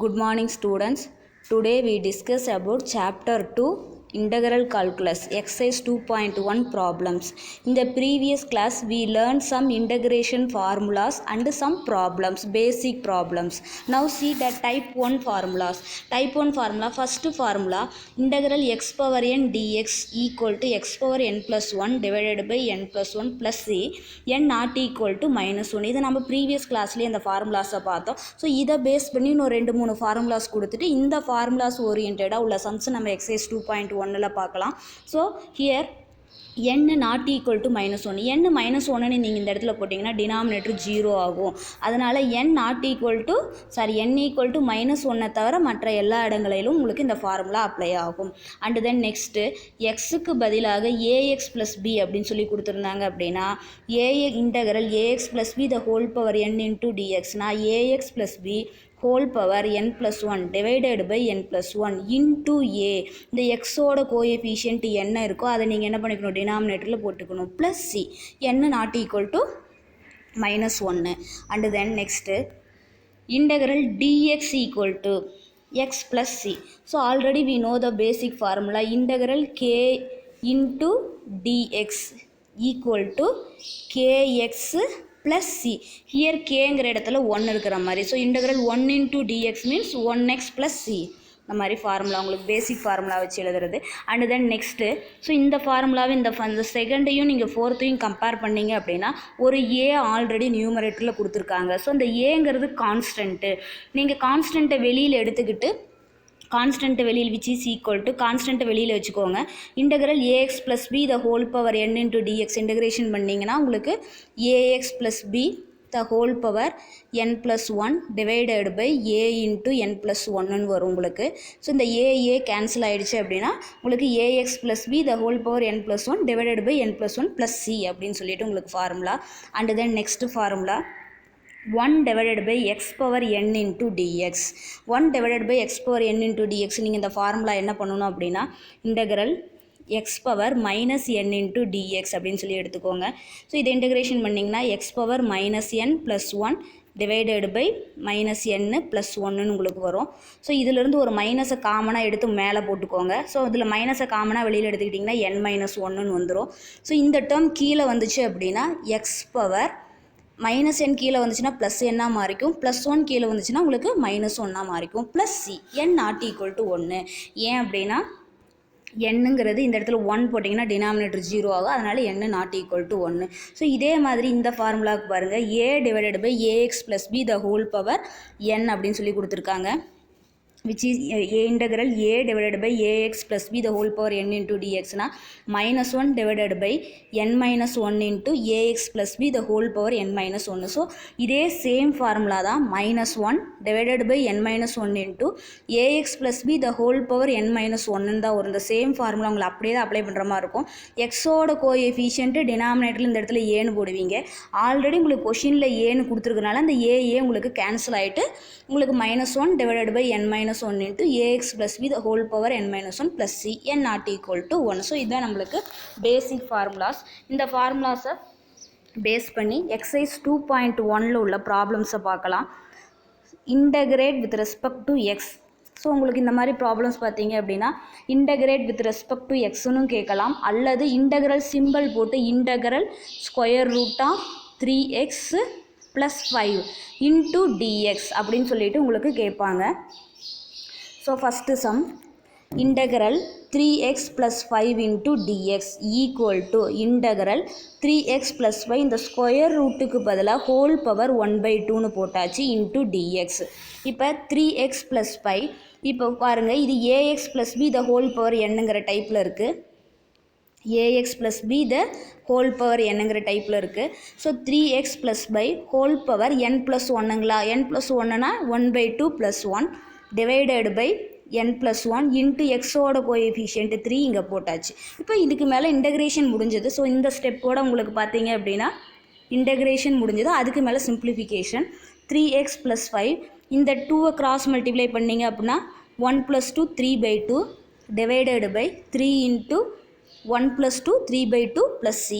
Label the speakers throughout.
Speaker 1: Good morning students. Today we discuss about chapter 2 integral calculus exercise 2.1 problems. In the previous class we learned some integration formulas and some problems, basic problems. Now see the type 1 formulas. Type 1 formula, first formula integral x power n dx equal to x power n plus 1 divided by n plus 1 plus c n not equal to minus 1. இதை நம்ம previous கிளாஸ்லேயே இந்த ஃபார்முலாஸை பார்த்தோம். So இதை base பண்ணி இன்னும் 2-3 formulas கொடுத்துட்டு இந்த formulas ஓரியன்டாக உள்ள சம்ஸ் நம்ம எக்ஸசைஸ் 2.1 பார்க்கலாம். So here n not equal to minus 1. n minus 1ன்னு நீங்கள் இந்த இடத்துல போட்டிங்கன்னா டினாமினேட்டர் 0 ஆகும். அதனால் n not equal to n equal to minus 1 தவிர மற்ற எல்லா இடங்களிலும் உங்களுக்கு இந்த ஃபார்முலா அப்ளை ஆகும். அண்ட் தென் நெக்ஸ்ட்டு எக்ஸுக்கு பதிலாக ஏஎக்ஸ் ப்ளஸ் பி அப்படின்னு சொல்லி கொடுத்துருந்தாங்க அப்படின்னா integral a x plus b the whole power n into டிஎக்ஸ்னா a x plus b whole power n plus 1 divided by n plus 1 into a. இந்த எக்ஸோட கோஎஃபிஷியன்ட் என்ன இருக்கோ அதை நீங்கள் என்ன பண்ணிக்கணும், டினாமினேட்டரில் போட்டுக்கணும், plus C n not equal to minus 1. And then next integral dx equal to x plus c. So already we know the basic formula integral k into dx equal to kx plus c. here kங்கிற இடத்துல 1 இருக்கிற மாதிரி. So integral 1 into dx means 1x plus c. இந்த மாதிரி formula உங்களுக்கு பேசிக் formula வச்சு எழுதுறது. And then next so இந்த ஃபார்முலாவை இந்த செகண்டையும் நீங்கள் ஃபோர்த்தையும் கம்பேர் பண்ணிங்க அப்படின்னா ஒரு ஏ ஆல்ரெடி நியூமரேட்டரில் கொடுத்துருக்காங்க. ஸோ இந்த ஏங்கிறது கான்ஸ்டன்ட்டு. நீங்கள் கான்ஸ்டன்ட்டை வெளியில் எடுத்துக்கிட்டு கான்ஸ்டன்ட்டை வெளியில் விச் இஸ் ஈக்குவல் டு கான்ஸ்டன்ட்டை வெளியில் வச்சுக்கோங்க. Integral a x plus b the whole power n into d x integration பண்ணிங்கன்னா உங்களுக்கு a x plus b the whole power n plus 1 divided by a into n plus 1ன்னு வரும் உங்களுக்கு. ஸோ இந்த ஏஏ கேன்சல் ஆகிடுச்சு அப்படின்னா உங்களுக்கு a x plus b the whole power n plus 1 divided by n plus 1 plus c அப்படின்னு சொல்லிட்டு உங்களுக்கு formula. And then next formula 1 divided by x power n into dx. 1 divided by x power n into dx. நீங்கள் இந்த formula என்ன பண்ணணும் அப்படின்னா integral x power minus n into dx அப்படின்னு சொல்லி எடுத்துக்கோங்க. ஸோ இதை இன்டகிரேஷன் பண்ணிங்கன்னா x power minus n plus 1 divided by minus n plus 1ன்னு உங்களுக்கு வரும். ஸோ இதிலிருந்து ஒரு மைனஸை காமனாக எடுத்து மேலே போட்டுக்கோங்க. ஸோ இதில் மைனஸை காமனாக வெளியில் எடுத்துக்கிட்டிங்கன்னா n மைனஸ் 1ன்னு வந்துடும். ஸோ இந்த டேர்ம் கீழே வந்துச்சு அப்படின்னா x பவர் மைனஸ் என் கீழே வந்துச்சுன்னா ப்ளஸ் என்னாக மாறிக்கும், ப்ளஸ் 1 கீழே வந்துச்சுன்னா உங்களுக்கு மைனஸ் 1ஆக மாறிக்கும், plus c n not equal to 1. ஏன் அப்படின்னா என்னங்கிறது இந்த இடத்துல 1 போட்டிங்கன்னா டினாமினேட்டர் 0 ஆகும். அதனால் n not equal to 1. So இதே மாதிரி இந்த ஃபார்முலாவுக்கு பாருங்கள் a divided by a x plus b the whole power n அப்படின்னு சொல்லி கொடுத்துருக்காங்க. which is a integral a divided by ax plus b the whole power n into dx na minus 1 divided by n minus 1 into ax plus b the whole power n minus 1. so இதே same formula தான் minus 1 divided by n minus 1 into ax plus b the whole power n minus 1 தான் வரும். இந்த same formula உங்களை அப்படியே தான் apply பண்ணுற மாதிரி இருக்கும். எக்ஸோட கோஎஃபிஷியன்ட் டினாமினேட்டரில் இந்த இடத்துல ஏன்னு போடுவீங்க. ஆல்ரெடி உங்களுக்கு கொஷினில் ஏன்னு கொடுத்துருக்கனால அந்த ஏ உங்களுக்கு கேன்சல் ஆகிட்டு உங்களுக்கு minus 1 divided by n minus 1 into ax plus b the whole power n minus 1 plus c n not equal to 1. So இதுதான் நம்மளுக்கு பேசிக் ஃபார்முலாஸ். இந்த ஃபார்முலாஸை பேஸ் பண்ணி எக்ஸசைஸ் 2.1ல் உள்ள ப்ராப்ளம்ஸை பார்க்கலாம். Integrate with respect to X. So உங்களுக்கு இந்த மாதிரி ப்ராப்ளம்ஸ் பார்த்தீங்க அப்படின்னா இன்டகிரேட் வித் ரெஸ்பெக்ட் டு எக்ஸ்னு கேட்கலாம், அல்லது இன்டகிரல் சிம்பிள் போட்டு integral square root of 3x plus 5 into dx அப்படின்னு சொல்லிட்டு உங்களுக்கு கேட்பாங்க. So first some integral 3x plus 5 into dx equal to integral 3x plus 5 இந்த ஸ்கொயர் ரூட்டுக்கு பதிலாக ஹோல் பவர் 1/2ன்னு போட்டாச்சு இன்டூ டிஎக்ஸ். இப்போ 3x ப்ளஸ் 5 இப்போ பாருங்கள் இது a x plus b the whole power என்னங்கிற டைப்பில் இருக்குது. A x plus b the whole power என்னங்கிற டைப்பில் இருக்குது. So 3x plus pi whole power n plus 1ங்களா, n ப்ளஸ் 1னா 1/2 plus 1 divided by n plus 1 into எக்ஸோட கோஎஃபிஷியன்ட் 3 இங்கே போட்டாச்சு. இப்போ இதுக்கு மேலே இன்டகிரேஷன் முடிஞ்சது. ஸோ இந்த ஸ்டெப்போட உங்களுக்கு பார்த்தீங்க அப்படின்னா இன்டகிரேஷன் முடிஞ்சது. அதுக்கு மேலே சிம்பிளிஃபிகேஷன் 3x ப்ளஸ் 5 இந்த 2வை கிராஸ் மல்டிப்ளை பண்ணிங்க அப்படின்னா 1 plus 2 3/2 divided by 3 into 1 + 2 3/2 + c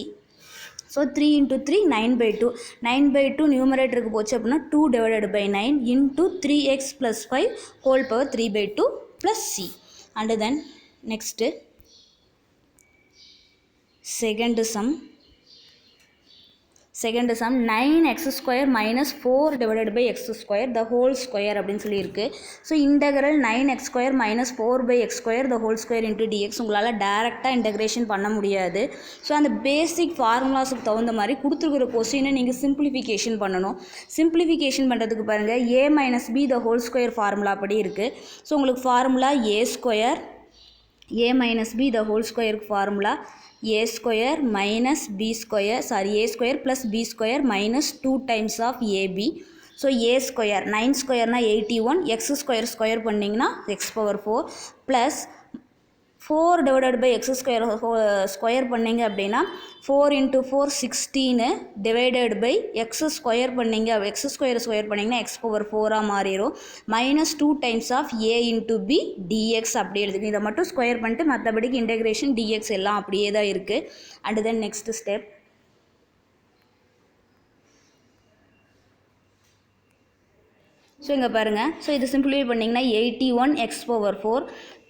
Speaker 1: so 3 into 3 9/2. 9/2 நியூமரேட்டருக்கு போச்சு அப்படின்னா 2 divided by 9 into 3x plus 5 whole power 3/2 plus c. And then next second sum 9x square minus 4 divided by x square the whole square அப்படின்னு சொல்லியிருக்கு. So integral 9x square minus 4 by x square the whole square into dx உங்களால் டேரெக்டாக integration பண்ண முடியாது. So அந்த பேசிக் ஃபார்முலாஸுக்கு தகுந்த மாதிரி கொடுத்துருக்குற கொஸ்டினை நீங்கள் சிம்பிளிஃபிகேஷன் பண்ணணும். சிம்பிளிஃபிகேஷன் பண்ணுறதுக்கு பாருங்கள் a minus b the whole square formula அப்படி இருக்குது. ஸோ உங்களுக்கு formula a square a minus b the whole square formula a square minus b square a square plus b square minus 2 times of ab. So a square 9 square na 81 x square square பண்ணிங்கன்னா x power 4 plus 4 divided by x square பண்ணிங்க அப்படின்னா 4 into 4 16 divided by x square பண்ணிங்க x square பண்ணிங்கன்னா x power 4 மாறிடும் minus 2 times of a into b dx அப்படி எழுதுக்கு இதை மட்டும் square பண்ணிட்டு மற்றபடிக்கு இன்டகிரேஷன் dx எல்லாம் அப்படியே தான் இருக்குது. And then next step so இங்கே பாருங்கள். ஸோ இது சிம்பிளிஃபை பண்ணிங்கன்னா 81 x power 4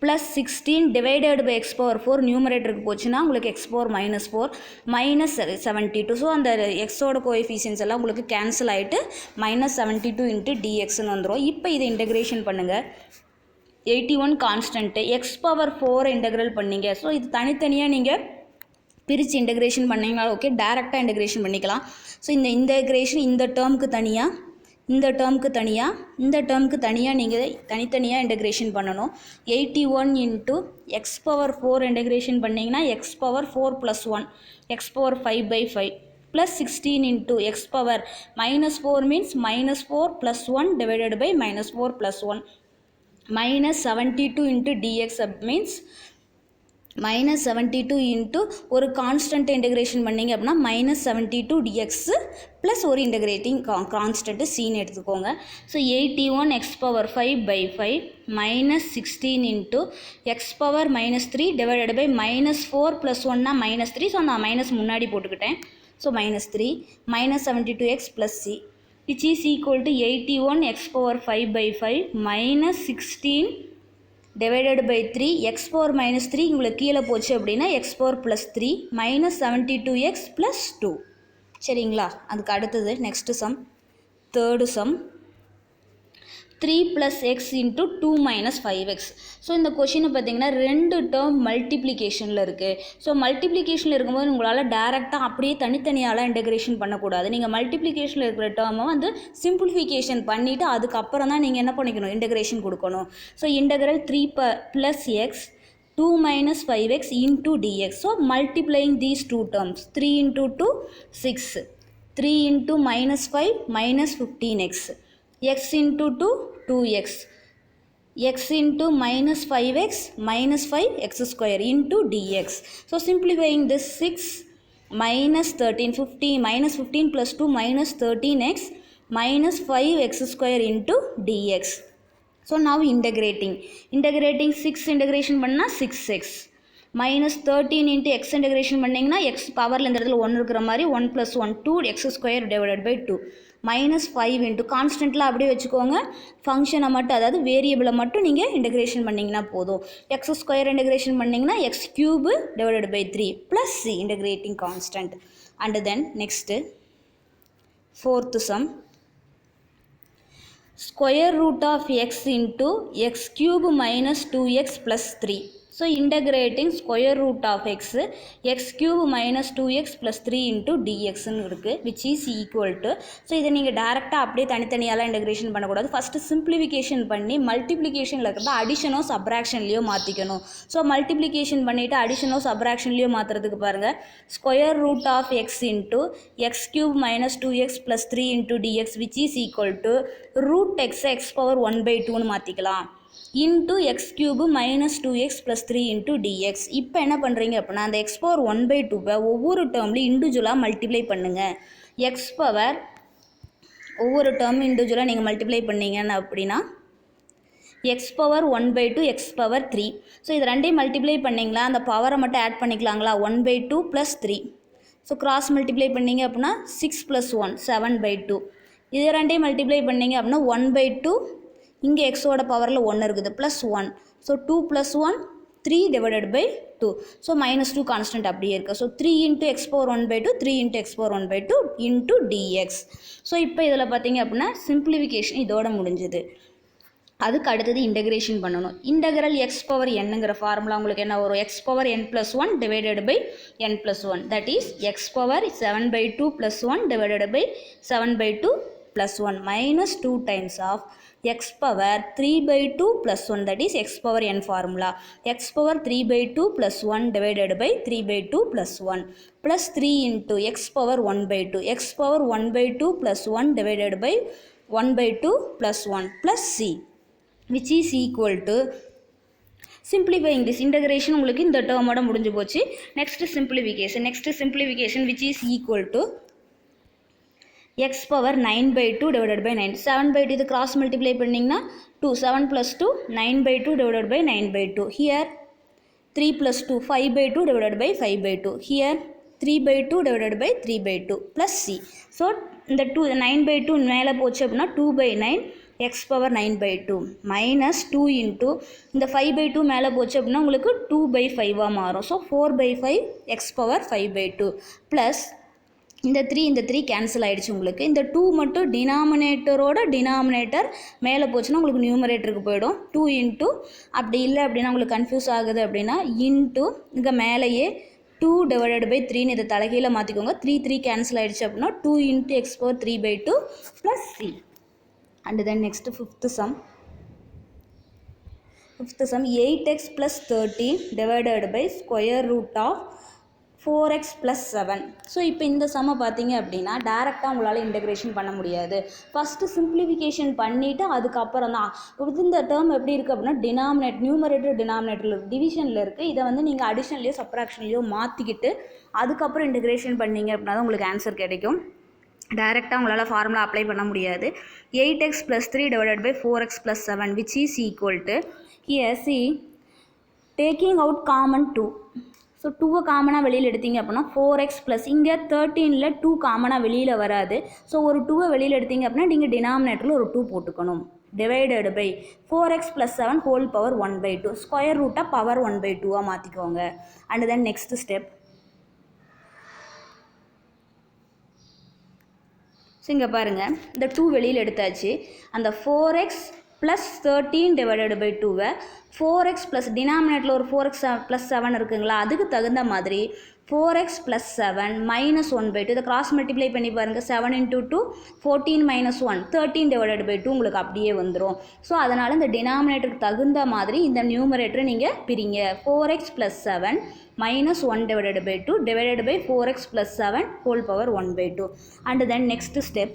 Speaker 1: plus 16 divided by x power 4 நியூமரேட்டருக்கு போச்சுன்னா உங்களுக்கு x power minus 4 minus 72. So அந்த எக்ஸோட கோஎஃபிஷியன்ஸ் எல்லாம் உங்களுக்கு கேன்சல் ஆகிட்டு minus 72 into dxன்னு வந்துடும். இப்போ இதை இன்டகிரேஷன் பண்ணுங்கள். 81 கான்ஸ்டன்ட்டு x power 4 இன்டகிரல் பண்ணிங்க. ஸோ இது தனித்தனியாக நீங்கள் பிரித்து இன்டகிரேஷன் பண்ணிங்கன்னா ஓகே, டேரெக்டாக இன்டகிரேஷன் பண்ணிக்கலாம். ஸோ இந்த இன்டகிரேஷன் இந்த டேர்முக்கு தனியாக இந்த டேர்முக்கு தனியாக நீங்கள் தனித்தனியாக இன்டகிரேஷன் பண்ணணும். 81 into x power 4 இன்டகிரேஷன் பண்ணிங்கன்னா x power 4 plus 1 x power 5/5 plus 16 into x power minus 4 means minus 4 plus 1 divided by minus 4 plus 1 minus 72 into dx means minus 72 into ஒரு கான்ஸ்டன்ட் இன்டகிரேஷன் பண்ணிங்க அப்படின்னா minus 72 dx ப்ளஸ் ஒரு integrating constant scene எடுத்துக்கோங்க. So 81 x power 5/5 minus 16 into x power minus 3 divided by minus 4 plus 1 minus 3. So நான் minus முன்னாடி போட்டுக்கிட்டேன். So minus 3 minus 72x plus c which is equal to 81 x power 5/5 minus 16 divided by 3 x power minus 3 உங்களுக்கு கீழே போச்சு அப்படின்னா x power plus 3 minus 72x plus 2. சரிங்களா? அதுக்கு அடுத்தது next sum, third some 3 plus x into 2 minus 5x. So இந்த கொஷினை பார்த்தீங்கன்னா ரெண்டு டேர்ம் மல்டிப்ளிகேஷனில் இருக்குது. ஸோ மல்டிப்ளிகேஷனில் இருக்கும்போது உங்களால் டேரெக்டாக அப்படியே தனித்தனியாலாம் இன்டகிரேஷன் பண்ணக்கூடாது. நீங்கள் மல்டிப்ளிகேஷனில் இருக்கிற டேர்மை வந்து சிம்பிளிஃபிகேஷன் பண்ணிவிட்டு அதுக்கப்புறம் தான் நீங்கள் என்ன பண்ணிக்கணும், இன்டகிரேஷன் கொடுக்கணும். So integral 3 plus x 2 minus 5x into dx. So multiplying these two terms 3 into 2 6 3 into minus 5 minus 15x x into 2 2x x into minus 5x minus 5x square into dx. So simplifying this 6 minus 13 15 minus 15 plus 2 minus 13x minus 5x square into dx. So now integrating 6 integration பண்ணா 6x minus 13 into x integration பண்ணிங்கன்னா x பவரில் இந்த இடத்துல 1 இருக்கிற மாதிரி 1 plus 1 2x square divided by 2 minus 5 into கான்ஸ்டன்ட்டில் அப்படியே வச்சுக்கோங்க. ஃபங்க்ஷனை மட்டும் அதாவது வேரியபிளை மட்டும் நீங்கள் இன்டகிரேஷன் பண்ணிங்கன்னா போதும். x ஸ்கொயர் இன்டகிரேஷன் பண்ணிங்கன்னா x cube divided by 3 plus c integrating constant. And then next fourth sum square root of x into x cube minus 2x plus 3. So integrating square root of x cube minus 2x plus 3 into dx இருக்கு which is equal to. So இதை நீங்கள் டேரெக்டாக அப்படியே தனித்தனியாலாம் integration பண்ணக்கூடாது. First simplification பண்ணி மல்டிப்ளிகேஷனில் இருக்கிறத அடிஷனோ சப்ராக்ஷன்லேயோ மாற்றிக்கணும். So multiplication பண்ணிவிட்டு அடிஷனோ சப்ராக்ஷன்லேயோ மாற்றுறதுக்கு பாருங்கள் square root of x into x cube minus 2x plus 3 into dx which is equal to root x power 1/2ன்னு மாற்றிக்கலாம் into x cube minus 2x plus 3 into dx. இப்போ என்ன பண்ணுறீங்க அப்படின்னா அந்த x power 1/2 ஒவ்வொரு டேர்ம்லையும் இண்டிவிஜுவலாக மல்டிப்ளை பண்ணுங்கள். x பவர் ஒவ்வொரு டேர்மும் இண்டிவிஜுவலாக நீங்கள் மல்டிப்ளை பண்ணீங்கன்னா அப்படின்னா x power 1/2 x power 3. So இது ரெண்டையும் மல்டிப்ளை பண்ணிங்களா அந்த பவரை மட்டும் ஆட் பண்ணிக்கலாங்களா 1/2 plus 3 ஸோ கிராஸ் மல்டிப்ளை பண்ணிங்க அப்படின்னா 6 + 1 7/2. இது ரெண்டையும் மல்டிப்ளை பண்ணிங்க அப்படின்னா 1/2. இங்கே எக்ஸோட பவரில் 1 இருக்குது ப்ளஸ் 1. ஸோ 2 + 1 3/2. ஸோ -2 கான்ஸ்டன்ட் அப்படியே இருக்குது. So 3 × x⁴1/2 3 × x⁴1/2 × dx. So இப்போ இதில் பார்த்தீங்க அப்படின்னா சிம்பிளிஃபிகேஷன் இதோட முடிஞ்சுது. அதுக்கு அடுத்தது இன்டகிரேஷன் பண்ணணும். இன்டகரல் x⁴n ஃபார்முலா உங்களுக்கு என்ன வரும்? x⁴n + 1 / n + 1 that is x⁴7/2 + 1 / 7/2 + 1 -2 times of x⁴3/2 + 1 that is x⁴n formula. x⁴3/2 + 1 / 3/2 + 1 plus 3 into x⁴1/2 x⁴1/2 + 1 / 1/2 + 1 plus c which is equal to simplifying this integration உங்களுக்கு இந்த டேர்மோட முடிஞ்சு போச்சு. next simplification which is equal to x⁴9/2 / 9 7/2 இது cross multiply பண்ணிங்கன்னா 2 7 + 2 9/2 / 9/2 here 3 + 2 5/2 / 5/2 here 3/2 / 3/2 plus c. so இந்த 9/2 மேலே போச்சு அப்படின்னா 2/9 x⁴9/2 minus 2 into இந்த 5/2 மேலே போச்சு அப்படின்னா உங்களுக்கு 2/5 மாறும். ஸோ 4/5 x⁴5/2 plus இந்த 3 கேன்சல் ஆகிடுச்சு. உங்களுக்கு இந்த 2 மட்டும் டினாமினேட்டர் மேலே போச்சுன்னா உங்களுக்கு நியூமரேட்டருக்கு போயிடும். 2 into அப்படி இல்லை அப்படின்னா உங்களுக்கு கன்ஃபியூஸ் ஆகுது அப்படின்னா இன்ட்டு இங்கே மேலேயே 2 / 3 இதை தலைகீழ மாற்றிக்கோங்க. 3 கேன்சல் ஆகிடுச்சு அப்படின்னா 2 into x⁴3/2 plus c. and then next fifth sum 8x + 13 divided by square root of 4x + 7. So இப்போ இந்த சம்மை பார்த்தீங்க அப்படின்னா டேரெக்டாக உங்களால் இன்டகிரேஷன் பண்ண முடியாது. ஃபஸ்ட்டு சிம்பிளிஃபிகேஷன் பண்ணிவிட்டு அதுக்கப்புறம் தான் இந்த டேர்ம் எப்படி இருக்குது அப்படின்னா நியூமரேட்டர் டினாமினேட்டர் டிவிஷனில் இருக்குது. இதை வந்து நீங்கள் அடிஷன்லையோ சப்ராக்ஷன்லையோ மாற்றிக்கிட்டு அதுக்கப்புறம் இன்டகிரேஷன் பண்ணிங்க அப்படின்னா தான் உங்களுக்கு ஆன்சர் கிடைக்கும். டைரெக்டாக உங்களால் ஃபார்முலா அப்ளை பண்ண முடியாது. 8x + 3 divided by 4x + 7 which is equal to here see taking out common 2. So 2 காமனாக வெளியில் எடுத்தீங்க அப்படின்னா 4x + இங்கே 13ல் 2 காமனாக வெளியில் வராது. ஸோ ஒரு 2 வெளியில் எடுத்தீங்க அப்படின்னா நீங்கள் டினாமினேட்டரில் ஒரு 2 போட்டுக்கணும். Divided by 4x + 7 whole power 1/2 square ரூட்டாக பவர் 1/2 மாற்றிக்கோங்க. And then next step so இங்கே பாருங்கள் இந்த 2 வெளியில் எடுத்தாச்சு. அந்த 4x + 13 divided by 2 4x + டினாமினேட்டில் ஒரு 4x + 7 இருக்குங்களா, அதுக்கு தகுந்த மாதிரி 4x + 7 -1/2 இதை கிராஸ் மல்டிப்ளை பண்ணி பாருங்கள். 7 × 2 14 - 1 13 divided by 2 உங்களுக்கு அப்படியே வந்துடும். ஸோ அதனால் இந்த டினாமினேட்டருக்கு தகுந்த மாதிரி இந்த நியூமரேட்டரை நீங்கள் பிரிங்க. 4x + 7 -1 divided by 2 divided by 4x + 7 whole power 1/2. and then next step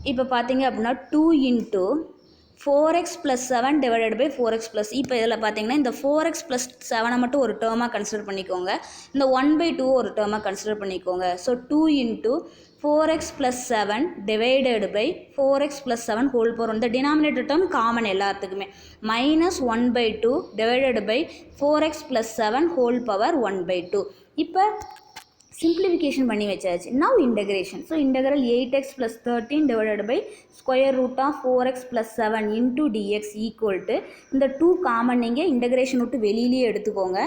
Speaker 1: இப்போ பார்த்தீங்க அப்படின்னா 2 into 4x + 7 divided by 4x + இப்போ இதில் பார்த்தீங்கன்னா இந்த 4x + 7 மட்டும் ஒரு டேர்மாக கன்சிடர் பண்ணிக்கோங்க. இந்த 1/2 ஒரு டேர்மாக கன்சிடர் பண்ணிக்கோங்க. So 2 into 4x + 7 divided by 4x + 7 whole power இந்த டினாமினேட்டர் டேர்ம் காமன் எல்லாத்துக்குமே -1/2 divided by 4x + 7 whole power 1/2. இப்போ simplification பண்ணி வச்சாச்சு. now integration. so integral 8x + 13 divided by square root of 4x + 7 into dx equal to இந்த 2 common நீங்கள் integration விட்டு வெளியிலேயே எடுத்துக்கோங்க.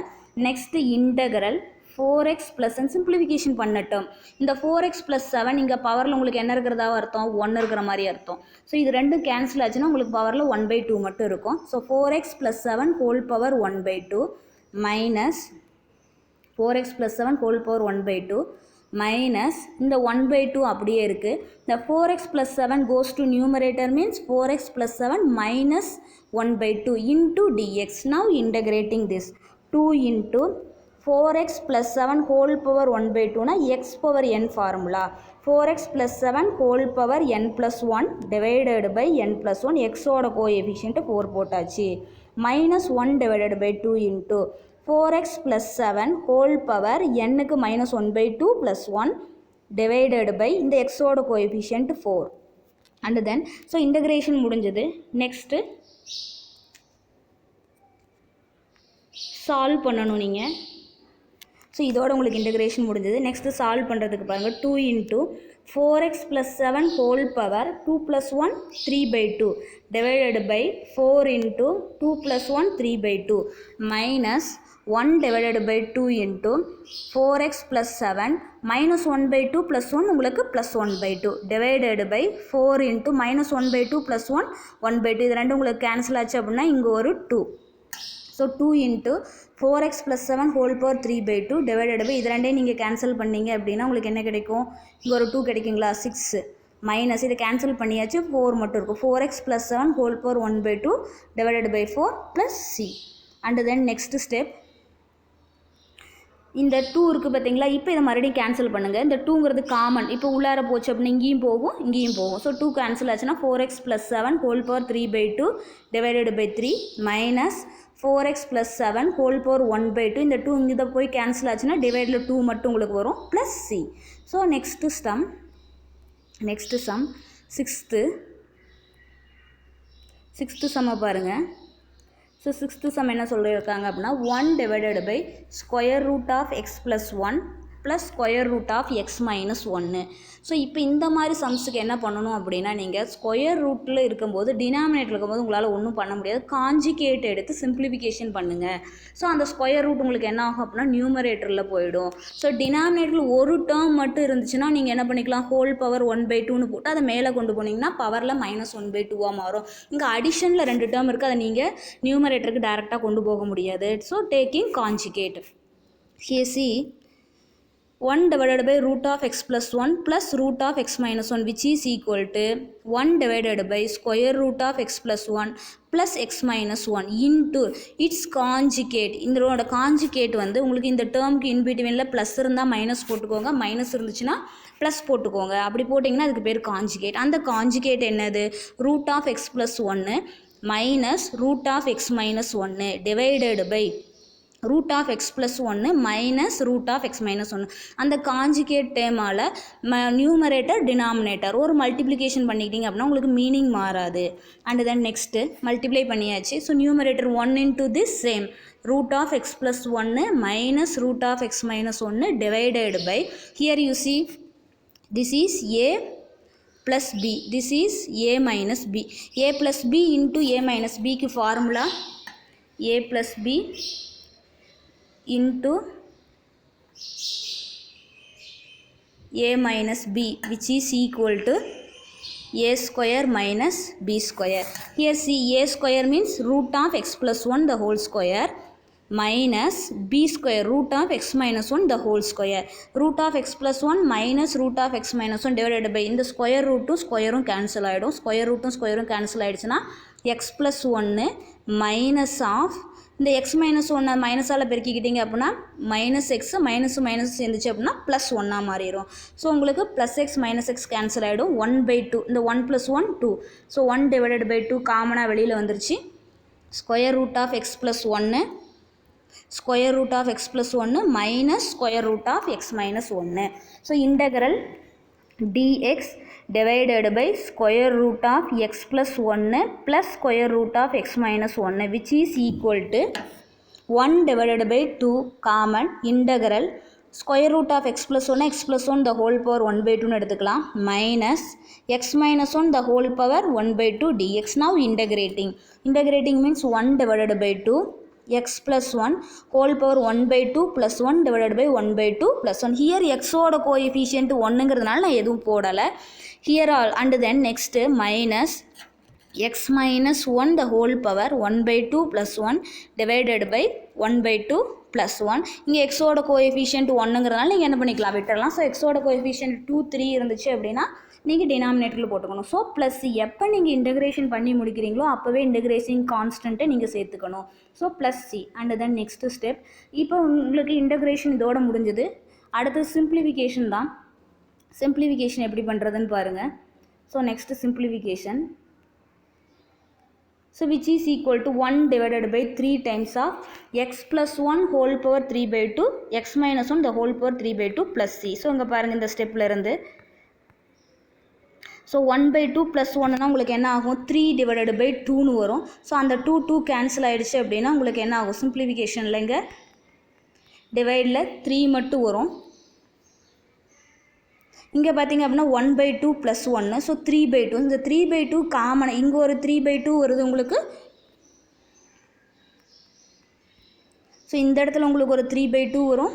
Speaker 1: நெக்ஸ்ட் இன்டகரல் 4x + சிம்பிளிஃபிகேஷன் பண்ணட்டும். இந்த 4x + 7 இங்கே பவரில் உங்களுக்கு என்ன இருக்கிறதா அர்த்தம்? 1 இருக்கிற மாதிரி அர்த்தம். ஸோ இது ரெண்டும் கேன்சல் ஆச்சுன்னா உங்களுக்கு பவரில் 1/2 மட்டும் இருக்கும். So 4x + 7 whole power 1/2 minus 4x + 7 whole power 1/2 minus இந்த 1/2 அப்படியே இருக்குது. இந்த 4x + 7 goes to numerator means 4x + 7 minus 1/2 into dx. now integrating this 2 into 4x + 7 whole power 1/2 na x⁴n formula 4x + 7 whole power n + 1 divided by n + 1 x ஓட coefficient 4 போட்டாச்சு minus 1 divided by 2 into 4x + 7 whole power n-க்கு -1/2 + 1 divided by இந்த x ஓட coefficient 4. and then so integration முடிஞ்சது. Next solve பண்ணணும். நீங்கள் so இதோட உங்களுக்கு integration முடிஞ்சது. நெக்ஸ்ட்டு சால்வ் பண்ணுறதுக்கு பாருங்கள். 2 into 4x plus 7 whole power 2 plus 1 3/2 divided by 4 into 2 plus 1 3/2 minus 1 divided by 2 into 4x plus 7 minus 1/2 plus 1 உங்களுக்கு plus 1/2 divided by 4 into minus 1/2 plus 1 1/2 இது ரெண்டு உங்களுக்கு கேன்சல் ஆச்சு அப்படின்னா இங்கே ஒரு 2. So 2 into 4x plus 7 whole power 3/2 divided by இது ரெண்டையும் நீங்கள் கேன்சல் பண்ணீங்க அப்படின்னா உங்களுக்கு என்ன கிடைக்கும்? இங்கே ஒரு 2 கிடைக்குங்களா? 6 மைனஸ் இதை கேன்சல் பண்ணியாச்சு, 4 மட்டும் இருக்கும். 4x plus 7 whole power 1/2 divided by 4 plus c. And then next step, இந்த 2 இருக்குது பார்த்தீங்களா? இப்போ இதை மறுபடியும் கேன்சல் பண்ணுங்கள். இந்த 2ங்கிறது காமன், இப்போ உள்ளார போச்சு அப்படின்னா இங்கேயும் போகும் இங்கேயும் போகும். ஸோ 2 கேன்சல் ஆச்சுன்னா 4x plus 7 whole power 3/2 divided by 3 minus 4x plus 7 whole power 1/2 இந்த 2 இங்கே போய் கேன்சல் ஆச்சுன்னா டிவைடில் 2 மட்டும் உங்களுக்கு வரும் plus c. So next sum sixth சம்மை பாருங்கள். ஸோ சிக்ஸ்த்து சம் என்ன சொல்லியிருக்காங்க அப்படின்னா 1 divided by square root of x plus 1 plus square root of x minus 1. So இப்போ இந்த மாதிரி சம்ஸுக்கு என்ன பண்ணணும் அப்படின்னா நீங்கள் ஸ்கொயர் ரூட்டில் இருக்கும்போது டினாமினேட்டர் இருக்கும்போது உங்களால் ஒன்றும் பண்ண முடியாது. காஞ்சிகேட் எடுத்து சிம்பிளிஃபிகேஷன் பண்ணுங்கள். ஸோ அந்த ஸ்கொயர் ரூட் உங்களுக்கு என்ன ஆகும் அப்படின்னா நியூமரேட்டரில் போயிடும். ஸோ டினாமினேட்டரில் ஒரு டேர்ம் மட்டும் இருந்துச்சுன்னா நீங்கள் என்ன பண்ணிக்கலாம், ஹோல் பவர் 1/2ன்னு போட்டு அதை மேலே கொண்டு போனீங்கன்னா பவரில் -1/2 மாறும். இங்கே அடிஷனில் 2 டேர்ம் இருக்குது, அதை நீங்கள் நியூமரேட்டருக்கு டைரெக்டாக கொண்டு போக முடியாது. So taking conjugate. Here see 1 divided by root of x plus 1 plus root of x minus 1 which is equal to 1 divided by square root of x plus 1 plus x minus 1 into its conjugate. இதோட conjugate வந்து உங்களுக்கு இந்த டேர்முக்கு இன்பிட்வீனில் plus இருந்தால் minus போட்டுக்கோங்க, minus இருந்துச்சுன்னா plus போட்டுக்கோங்க. அப்படி போட்டிங்கன்னா அதுக்கு பேர் காஞ்சிகேட். அந்த காஞ்சிகேட் என்னது? Root of x plus 1 minus root of x minus 1 divided by root of x plus 1 minus root of x minus 1. அந்த காஞ்சிகேட் டேர்மால் நியூமரேட்டர் டினாமினேட்டர் ஒரு மல்டிப்ளிகேஷன் பண்ணிக்கிட்டீங்க அப்படின்னா உங்களுக்கு மீனிங் மாறாது. அண்ட் தென் நெக்ஸ்ட்டு மல்டிப்ளை பண்ணியாச்சு. So numerator 1 into this same root of x plus 1 minus root of x minus 1 divided by, here you see this is a plus b, this is a minus b. a plus b into a minus b க்கு formula a plus b into a minus b which is equal to a square minus b square. Here see a square means root of x plus 1 the whole square minus b square root of x minus 1 the whole square. Root of x plus 1 minus root of x minus 1 divided by இந்த square ரூட்டும் ஸ்கொயரும் cancel ஆகிடும். Square ரூட்டும் ஸ்கொயரும் cancel ஆகிடுச்சுன்னா x plus 1 minus of இந்த x minus 1 மைனஸால் பெருக்கிக்கிட்டீங்க அப்படின்னா மைனஸ் எக்ஸ் மைனஸ் மைனஸ் சேர்ந்துச்சு அப்படின்னா ப்ளஸ் 1 மாறிடும். ஸோ உங்களுக்கு plus x minus x cancel ஆகிடும். 1/2 இந்த 1 + 1 2. ஸோ 1 divided by 2 காமனாக வெளியில் வந்துருச்சு. Square root of x plus 1 square root of x plus 1 minus square root of x minus 1. So integral dx divided by square root of x plus 1 plus square root of x minus 1 which is equal to 1 divided by 2 common integral square root of x plus 1 the whole power 1/2 எடுத்துக்கலாம் minus x minus 1 the whole power 1/2 dx. Now integrating means 1 divided by 2 x plus 1 whole power 1/2 plus 1 divided by 1/2 plus 1. Here x ஓட coefficient 1ங்கிறதுனால நான் எதுவும் போடலை. Here all and then next minus x minus 1 the whole power 1/2 plus 1 divided by 1/2 plus 1. இங்கே x ஓட coefficient 1ங்கிறதுனால நீங்கள் என்ன பண்ணிக்கலாம், விட்டுறலாம். ஸோ x ஓட கோஎஃபிஷியன்ட் 2 3 இருந்துச்சு அப்படின்னா நீங்கள் டினாமினேட்டரில் போட்டுக்கணும். ஸோ ப்ளஸ் எப்போ நீங்கள் இன்டகிரேஷன் பண்ணி முடிக்கிறீங்களோ அப்போவே இன்டகிரேஷன் கான்ஸ்டன்ட்டை நீங்கள் சேர்த்துக்கணும். So plus C. And then next step, இப்போ உங்களுக்கு இன்டகிரேஷன் இதோட முடிஞ்சது. அடுத்து சிம்பிளிஃபிகேஷன் தான். சிம்பிளிஃபிகேஷன் எப்படி பண்ணுறதுன்னு பாருங்கள். So next simplification. So which is equal to 1 divided by 3 times of x plus 1 whole power 3/2 x minus 1 the whole power 3/2 plus c. So இங்கே பாருங்கள் இந்த ஸ்டெப்பில் இருந்து. ஸோ 1/2 ப்ளஸ் 1னா உங்களுக்கு என்ன ஆகும், 3 divided by 2ன்னு வரும். ஸோ அந்த 2 கேன்சல் ஆகிடுச்சு அப்படின்னா உங்களுக்கு என்ன ஆகும், சிம்பிளிஃபிகேஷனில் இங்கே டிவைடில் 3 மட்டும் வரும். இங்கே பார்த்தீங்க அப்படின்னா 1/2 + 1, ஸோ 3/2. இந்த 3/2 காமன், இங்கே ஒரு 3/2 வருது உங்களுக்கு. ஸோ இந்த இடத்துல உங்களுக்கு ஒரு 3/2 வரும்,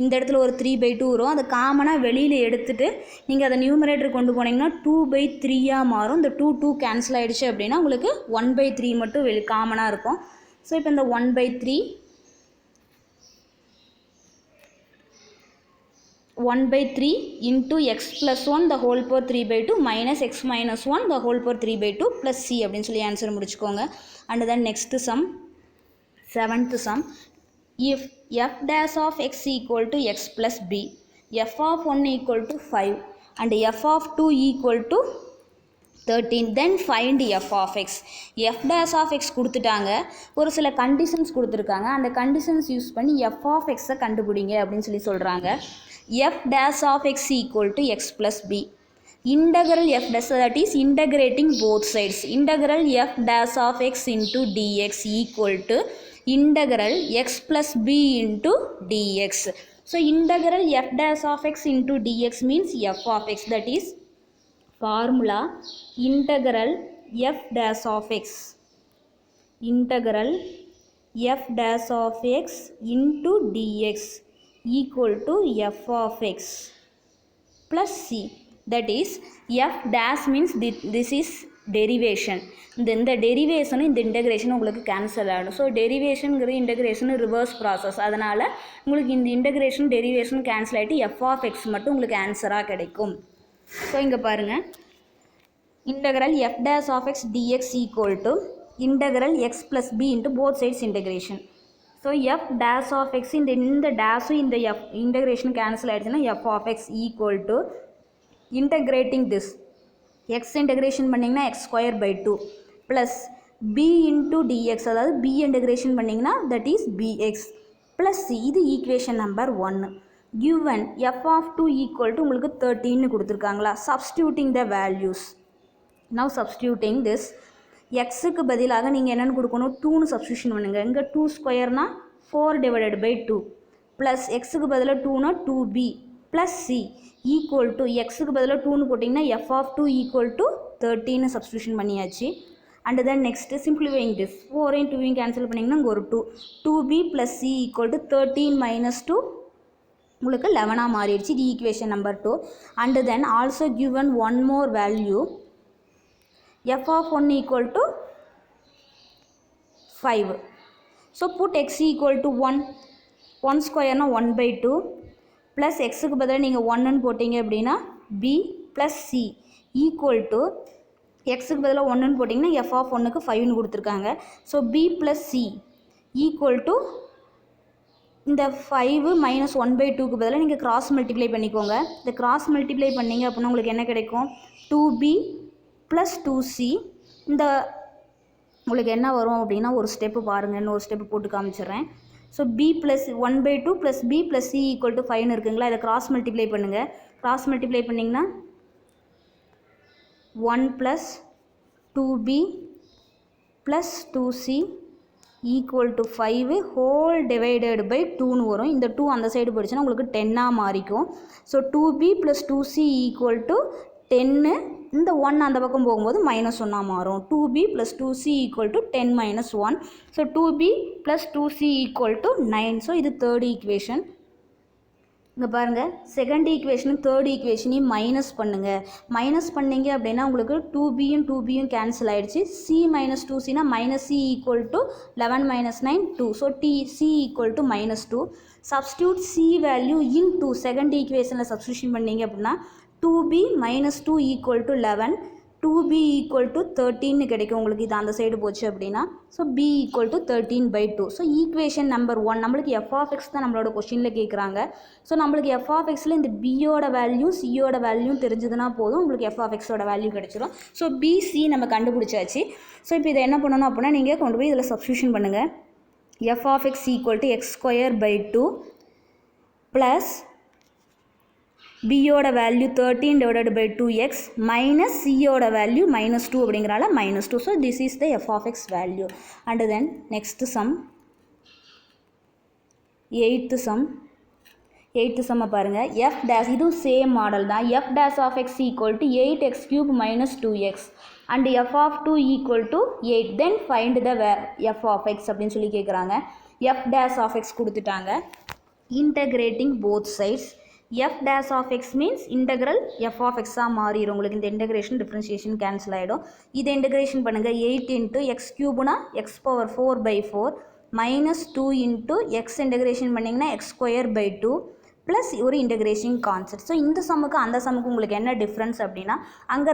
Speaker 1: இந்த இடத்துல ஒரு 3/2 வரும். அதை காமனாக வெளியில் எடுத்துகிட்டு நீங்கள் அதை நியூமரேட்டர் கொண்டு போனீங்கன்னா 2/3 மாறும். இந்த 2 கேன்சல் ஆகிடுச்சு அப்படின்னா உங்களுக்கு 1/3 மட்டும் காமனாக இருக்கும். ஸோ இப்போ இந்த 1/3 into x plus 1 the whole power 3/2 minus x minus 1 the whole power 3/2 plus c அப்படின்னு சொல்லி ஆன்சர் முடிச்சுக்கோங்க. And then next sum, 7th sum. If f dash of x equal to x plus b, f of 1 equal to 5 and f of 2 equal to 13, then find f of x. f dash of x கொடுத்துட்டாங்க, ஒரு சில conditions கொடுத்துருக்காங்க. அந்த conditions use பண்ணி f of x கண்டுபிடிங்க அப்படின்னு சொல்லி சொல்கிறாங்க. f dash of x equal to x plus b. Integral f dash, that is integrating both sides. Integral f dash of x into dx equal to integral x plus b into dx. So integral f dash of x into dx means f of x, that is formula integral f dash of x, integral f dash of x into dx equal to f of x plus c, that is f dash means this is derivation. இந்த derivation இந்த integration உங்களுக்கு cancel ஆகிடும். So டெரிவேஷனுங்கிறது integration reverse process, அதனால் உங்களுக்கு இந்த integration derivation cancel ஆகிட்டு f of x மட்டும் உங்களுக்கு ஆன்சராக கிடைக்கும். ஸோ இங்கே பாருங்கள், integral f dash of x dx equal to integral x plus b into both sides integration. So f dash of x இந்த டேஷும் இந்த f இன்டெகிரேஷன் கேன்சல் ஆகிடுச்சுன்னா f of x equal to integrating this x integration பண்ணிங்கன்னா x square by 2 plus b into dx, அதாவது b integration பண்ணிங்கன்னா that is bx plus c. இது equation number 1. given f of 2 equal to உங்களுக்கு 13 கொடுத்துருக்காங்களா. substituting the values. now substituting this, xக்கு பதிலாக நீங்கள் என்னென்னு கொடுக்கணும், 2ன்னு சப்ஸ்டியூஷன் பண்ணுங்கள். இங்கே 2 ஸ்கொயர்னா 4/2 ப்ளஸ் எக்ஸுக்கு பதிலாக 2னா 2b plus c equal to எக்ஸுக்கு பதிலாக 2ன்னு போட்டிங்கன்னா f of 2 equal to 13 substitution பண்ணியாச்சு. And then next simplifying this, 4ஐயும் 2ஐயும் கேன்சல் பண்ணிங்கன்னா இங்கே ஒரு 2b plus c equal to 13 - 2 உங்களுக்கு 11 மாறிடுச்சு. இது equation number 2. And then also given one more value, f of 1 equal to 5. So put x equal to 1. 1 square na 1/2 plus x க்கு பதிலா நீங்க 1 ன்னு போட்டீங்க அப்படினா b plus c equal to x க்கு பதிலா 1 ன்னு போட்டீங்கன்னா f of 1 க்கு 5 ன்னு கொடுத்திருக்காங்க. So b plus c equal to இந்த 5 minus 1/2 க்கு பதிலா நீங்க cross multiply பண்ணிக்கோங்க. இந்த cross multiply பண்ணீங்க அப்படினா உங்களுக்கு என்ன கிடைக்கும், 2b plus 2c. இந்த உங்களுக்கு என்ன வரும் அப்படின்னா ஒரு ஸ்டெப்பு பாருங்கள், இன்னொரு ஸ்டெப்பு போட்டு காமிச்சிடுறேன். So b plus 1/2 plus b plus c equal to 5 இருக்குங்களா, இதை கிராஸ் மல்டிப்ளை பண்ணுங்கள். கிராஸ் மல்டிப்ளை பண்ணிங்கன்னா 1 plus 2b plus 2c equal to 5 whole divided by 2ன்னு வரும். இந்த 2 அந்த சைடு போயிடுச்சுன்னா உங்களுக்கு 10ஆக மாறிக்கும். So 2b plus 2c equal to 10, இந்த 1 அந்த பக்கம் போகும்போது -1 மாறும். 2b plus 2c equal to 10 minus 1. So 2b plus 2c equal to 9. So இது தேர்ட் ஈக்குவேஷன். இங்கே பாருங்கள், செகண்ட் ஈக்குவேஷனும் தேர்ட் ஈக்குவேஷனையும் மைனஸ் பண்ணுங்கள். மைனஸ் பண்ணிங்க அப்படின்னா உங்களுக்கு 2bயும் கேன்சல் ஆகிடுச்சு. c minus 2cனா -c equal to 11 minus 9 2. So c equal to -2. Substitute c value in 2 second ஈக்குவேஷனில் substitution பண்ணிங்க அப்படின்னா 2b minus 2 equal to 11, 2b equal to 13 கிடைக்கும் உங்களுக்கு. இது அந்த சைடு போச்சு அப்படின்னா so b equal to 13/2. So equation number 1 நம்மளுக்கு f of x தான் நம்மளோட கொஷினில் கேட்குறாங்க. ஸோ நம்மளுக்கு f of xல இந்த bயோட வேல்யூ சியோட வேல்யூ தெரிஞ்சதுன்னா போதும், உங்களுக்கு f of xோட வேல்யூ கிடைச்சிடும். ஸோ b c நம்ம கண்டுபிடிச்சாச்சு. ஸோ இப்போ இதை என்ன பண்ணணும் அப்படின்னா நீங்கள் கொண்டு போய் இதில் சப்ஸ்டியூஷன் பண்ணுங்கள். f of x equal to x² plus bயோட வேல்யூ 13/2x மைனஸ் சியோட வேல்யூ -2 அப்படிங்கிறால -2. So this is the f of x value. And then next sum, eighth சம்மை பாருங்கள். எஃப் டேஸ் இதுவும் சேம் மாடல் தான். F dash of x equal to 8x³ - 2x and f of 2 equal to 8. Then find the f of x அப்படின்னு சொல்லி கேட்குறாங்க. F dash of x கொடுத்துட்டாங்க. Integrating both sides. F dash of x means integral f of எக்ஸாக மாறிடும். உங்களுக்கு இந்த integration differentiation cancel ஆகிடும். இதை இன்டகிரேஷன் பண்ணுங்கள். 8 × x³ x⁴/4 -2 × x இன்டகிரேஷன் பண்ணிங்கன்னா x²/2 ப்ளஸ் ஒரு இன்டகிரேஷன் கான்செப்ட். ஸோ இந்த சம்முக்கு அந்த சம்முக்கு உங்களுக்கு என்ன டிஃப்ரென்ஸ் அப்படின்னா, அங்கே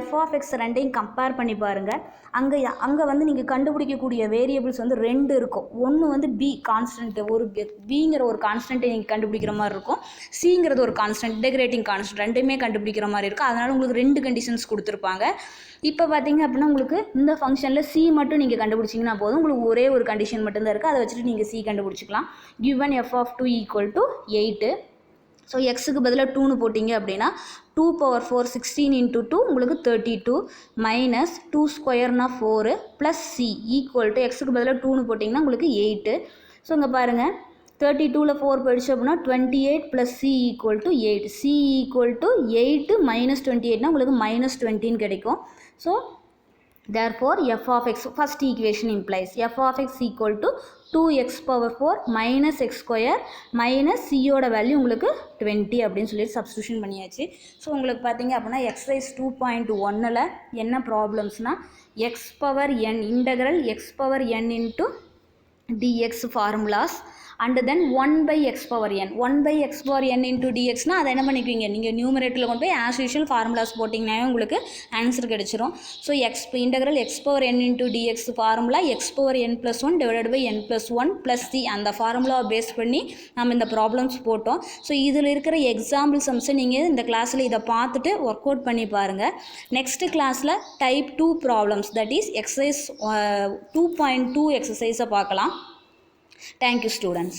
Speaker 1: எஃப் ஆஃப் எக்ஸ் ரெண்டையும் கம்பேர் பண்ணி பாருங்கள். அங்கே வந்து நீங்கள் கண்டுபிடிக்கக்கூடிய வேரியபிள்ஸ் வந்து 2 இருக்கும். ஒன்று வந்து பி கான்ஸ்டன்ட், ஒரு பிங்கிற ஒரு கான்ஸ்டன்ட்டை நீங்கள் கண்டுபிடிக்கிற மாதிரி இருக்கும். சிங்கிறது ஒரு கான்ஸ்டன்ட், இன்டகிரேட்டிங் கான்ஸ்டன்ட், ரெண்டுமே கண்டுபிடிக்கிற மாதிரி இருக்கும். அதனால் உங்களுக்கு 2 கண்டிஷன்ஸ் கொடுத்துருப்பாங்க. இப்போ பார்த்தீங்க அப்படின்னா உங்களுக்கு இந்த ஃபங்க்ஷனில் சி மட்டும் நீங்கள் கண்டுபிடிச்சிங்கன்னா போதும். உங்களுக்கு ஒரே ஒரு கண்டிஷன் மட்டும்தான் இருக்குது. அதை வச்சுட்டு நீங்கள் சி கண்டுபிடிச்சிக்கலாம். Given f of 2 equal to 8. So எக்ஸுக்கு பதிலாக 2ன்னு போட்டிங்க அப்படின்னா 2⁴ 16 × 2 உங்களுக்கு 32 minus 2² 4 plus C equal to எக்ஸுக்கு பதிலாக 2ன்னு போட்டிங்கன்னா உங்களுக்கு 8. ஸோ இங்கே பாருங்கள், 32ல் 4 போயிடுச்சு அப்படின்னா 28 plus C equal to 8. C equal to 8 - 28னா உங்களுக்கு -20ன்னு கிடைக்கும். So therefore f of x, first equation implies f of x equal to 2x⁴ - x² minus c ஓட வேல்யூ உங்களுக்கு 20 அப்படின்னு சொல்லி சப்ஸ்டியூஷன் பண்ணியாச்சு. ஸோ உங்களுக்கு பார்த்தீங்க அப்படின்னா எக்ஸசைஸ் 2.1ல் என்ன ப்ராப்ளம்ஸ்னால் x⁴n integral x⁴n into dx formulas and then 1/x⁴n 1/x⁴n into dx னா அதை என்ன பண்ணிக்குவீங்க, நீங்கள் நியூமரேட்டரில் கொண்டு போய் ஆஸ் யூஷுவல் ஃபார்முலாஸ் போட்டிங்கனாவே உங்களுக்கு ஆன்சர் கிடச்சிரும். So integral x⁴n into dx formula x⁴n + 1 / n + 1 + c அந்த ஃபார்முலாவை பேஸ் பண்ணி நம்ம இந்த ப்ராப்ளம்ஸ் போட்டோம். ஸோ இதில் இருக்கிற எக்ஸாம்பிள் சம்ஸை நீங்கள் இந்த கிளாஸில் இதை பார்த்துட்டு ஒர்க் அவுட் பண்ணி பாருங்கள். நெக்ஸ்ட்டு கிளாஸில் type 2 problems, that is exercise 2.2 எக்ஸசைஸை பார்க்கலாம். Thank you, students.